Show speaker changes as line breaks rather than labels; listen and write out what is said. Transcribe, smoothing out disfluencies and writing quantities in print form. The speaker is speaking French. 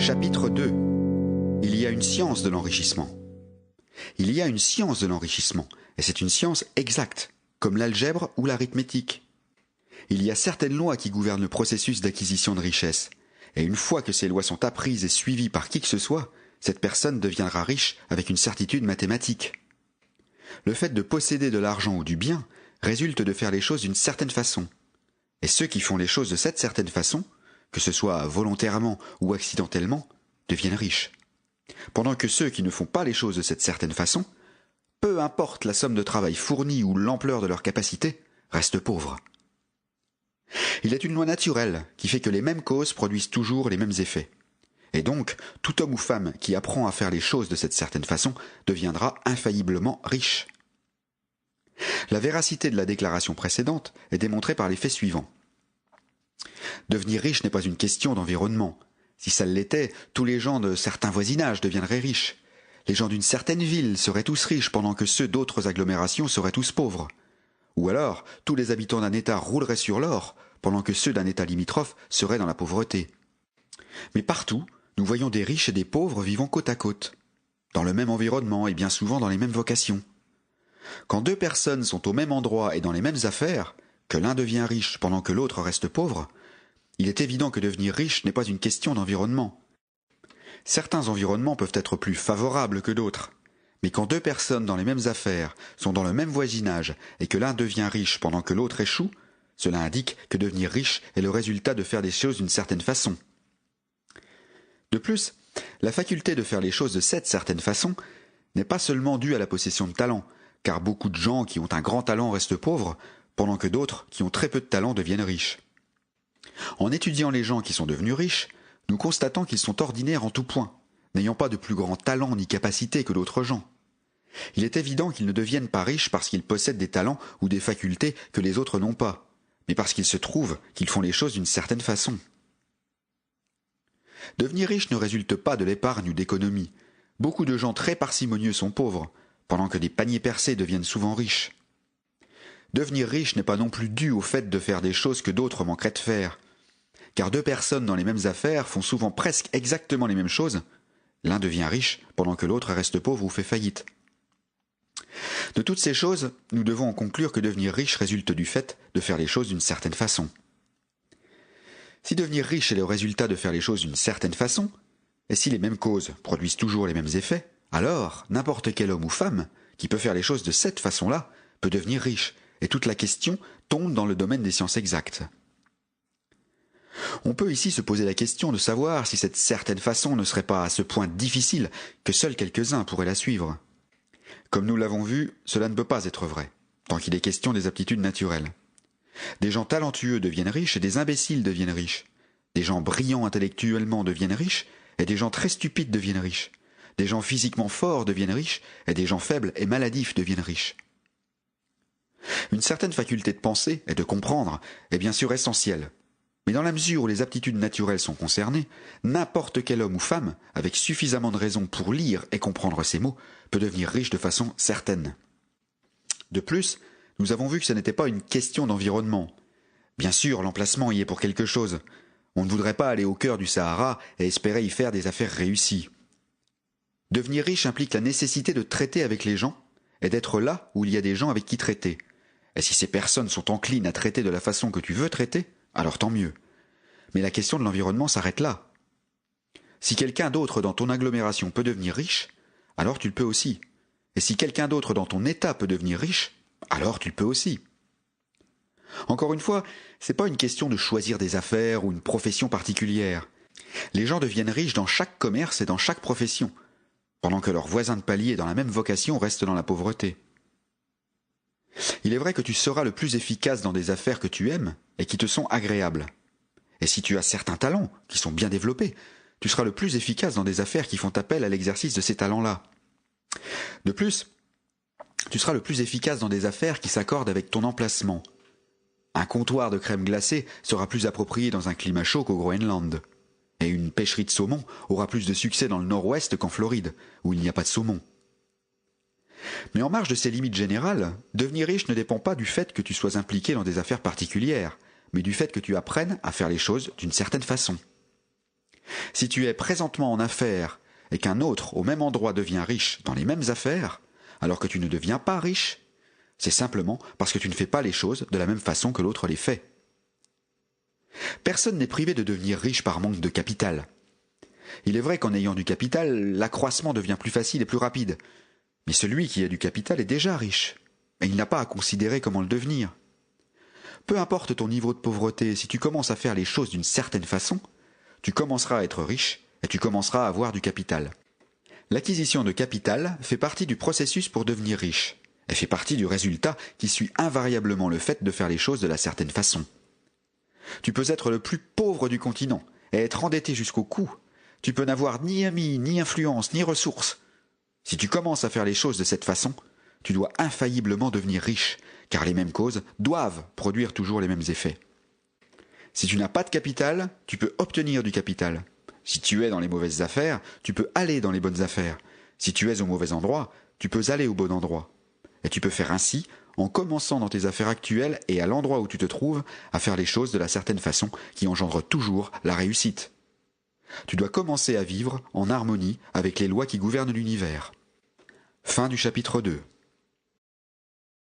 Chapitre 2. Il y a une science de l'enrichissement. Il y a une science de l'enrichissement, et c'est une science exacte, comme l'algèbre ou l'arithmétique. Il y a certaines lois qui gouvernent le processus d'acquisition de richesse, et une fois que ces lois sont apprises et suivies par qui que ce soit, cette personne deviendra riche avec une certitude mathématique. Le fait de posséder de l'argent ou du bien résulte de faire les choses d'une certaine façon. Et ceux qui font les choses de cette certaine façon, que ce soit volontairement ou accidentellement, deviennent riches. Pendant que ceux qui ne font pas les choses de cette certaine façon, peu importe la somme de travail fournie ou l'ampleur de leur capacité, restent pauvres. Il est une loi naturelle qui fait que les mêmes causes produisent toujours les mêmes effets. Et donc, tout homme ou femme qui apprend à faire les choses de cette certaine façon deviendra infailliblement riche. La véracité de la déclaration précédente est démontrée par les faits suivants. Devenir riche n'est pas une question d'environnement. Si ça l'était, tous les gens de certains voisinages deviendraient riches. Les gens d'une certaine ville seraient tous riches pendant que ceux d'autres agglomérations seraient tous pauvres. Ou alors, tous les habitants d'un État rouleraient sur l'or pendant que ceux d'un État limitrophe seraient dans la pauvreté. Mais partout, nous voyons des riches et des pauvres vivant côte à côte, dans le même environnement et bien souvent dans les mêmes vocations. Quand deux personnes sont au même endroit et dans les mêmes affaires, que l'un devient riche pendant que l'autre reste pauvre, il est évident que devenir riche n'est pas une question d'environnement. Certains environnements peuvent être plus favorables que d'autres, mais quand deux personnes dans les mêmes affaires sont dans le même voisinage et que l'un devient riche pendant que l'autre échoue, cela indique que devenir riche est le résultat de faire des choses d'une certaine façon. De plus, la faculté de faire les choses de cette certaine façon n'est pas seulement due à la possession de talent, car beaucoup de gens qui ont un grand talent restent pauvres, pendant que d'autres qui ont très peu de talent deviennent riches. En étudiant les gens qui sont devenus riches, nous constatons qu'ils sont ordinaires en tout point, n'ayant pas de plus grand talent ni capacité que d'autres gens. Il est évident qu'ils ne deviennent pas riches parce qu'ils possèdent des talents ou des facultés que les autres n'ont pas, mais parce qu'il se trouve qu'ils font les choses d'une certaine façon. Devenir riche ne résulte pas de l'épargne ou d'économie. Beaucoup de gens très parcimonieux sont pauvres, pendant que des paniers percés deviennent souvent riches. Devenir riche n'est pas non plus dû au fait de faire des choses que d'autres manqueraient de faire, car deux personnes dans les mêmes affaires font souvent presque exactement les mêmes choses. L'un devient riche pendant que l'autre reste pauvre ou fait faillite. De toutes ces choses, nous devons en conclure que devenir riche résulte du fait de faire les choses d'une certaine façon. Si devenir riche est le résultat de faire les choses d'une certaine façon, et si les mêmes causes produisent toujours les mêmes effets, alors n'importe quel homme ou femme qui peut faire les choses de cette façon-là peut devenir riche, et toute la question tombe dans le domaine des sciences exactes. On peut ici se poser la question de savoir si cette certaine façon ne serait pas à ce point difficile que seuls quelques-uns pourraient la suivre. Comme nous l'avons vu, cela ne peut pas être vrai, tant qu'il est question des aptitudes naturelles. Des gens talentueux deviennent riches et des imbéciles deviennent riches. Des gens brillants intellectuellement deviennent riches et des gens très stupides deviennent riches. Des gens physiquement forts deviennent riches et des gens faibles et maladifs deviennent riches. Une certaine faculté de penser et de comprendre est bien sûr essentielle. Mais dans la mesure où les aptitudes naturelles sont concernées, n'importe quel homme ou femme, avec suffisamment de raison pour lire et comprendre ces mots, peut devenir riche de façon certaine. De plus, nous avons vu que ce n'était pas une question d'environnement. Bien sûr, l'emplacement y est pour quelque chose. On ne voudrait pas aller au cœur du Sahara et espérer y faire des affaires réussies. Devenir riche implique la nécessité de traiter avec les gens et d'être là où il y a des gens avec qui traiter. Et si ces personnes sont enclines à traiter de la façon que tu veux traiter, alors tant mieux. Mais la question de l'environnement s'arrête là. Si quelqu'un d'autre dans ton agglomération peut devenir riche, alors tu le peux aussi. Et si quelqu'un d'autre dans ton État peut devenir riche, alors tu le peux aussi. Encore une fois, c'est pas une question de choisir des affaires ou une profession particulière. Les gens deviennent riches dans chaque commerce et dans chaque profession, pendant que leurs voisins de palier dans la même vocation restent dans la pauvreté. Il est vrai que tu seras le plus efficace dans des affaires que tu aimes et qui te sont agréables. Et si tu as certains talents qui sont bien développés, tu seras le plus efficace dans des affaires qui font appel à l'exercice de ces talents-là. De plus, tu seras le plus efficace dans des affaires qui s'accordent avec ton emplacement. Un comptoir de crème glacée sera plus approprié dans un climat chaud qu'au Groenland. Et une pêcherie de saumon aura plus de succès dans le nord-ouest qu'en Floride, où il n'y a pas de saumon. Mais en marge de ces limites générales, devenir riche ne dépend pas du fait que tu sois impliqué dans des affaires particulières, mais du fait que tu apprennes à faire les choses d'une certaine façon. Si tu es présentement en affaires et qu'un autre au même endroit devient riche dans les mêmes affaires, alors que tu ne deviens pas riche, c'est simplement parce que tu ne fais pas les choses de la même façon que l'autre les fait. Personne n'est privé de devenir riche par manque de capital. Il est vrai qu'en ayant du capital, l'accroissement devient plus facile et plus rapide. Mais celui qui a du capital est déjà riche, et il n'a pas à considérer comment le devenir. Peu importe ton niveau de pauvreté, si tu commences à faire les choses d'une certaine façon, tu commenceras à être riche et tu commenceras à avoir du capital. L'acquisition de capital fait partie du processus pour devenir riche. Elle fait partie du résultat qui suit invariablement le fait de faire les choses de la certaine façon. Tu peux être le plus pauvre du continent et être endetté jusqu'au cou. Tu peux n'avoir ni amis, ni influence, ni ressources. Si tu commences à faire les choses de cette façon, tu dois infailliblement devenir riche, car les mêmes causes doivent produire toujours les mêmes effets. Si tu n'as pas de capital, tu peux obtenir du capital. Si tu es dans les mauvaises affaires, tu peux aller dans les bonnes affaires. Si tu es au mauvais endroit, tu peux aller au bon endroit. Et tu peux faire ainsi, en commençant dans tes affaires actuelles et à l'endroit où tu te trouves, à faire les choses de la certaine façon qui engendre toujours la réussite. Tu dois commencer à vivre en harmonie avec les lois qui gouvernent l'univers. Fin du chapitre 2.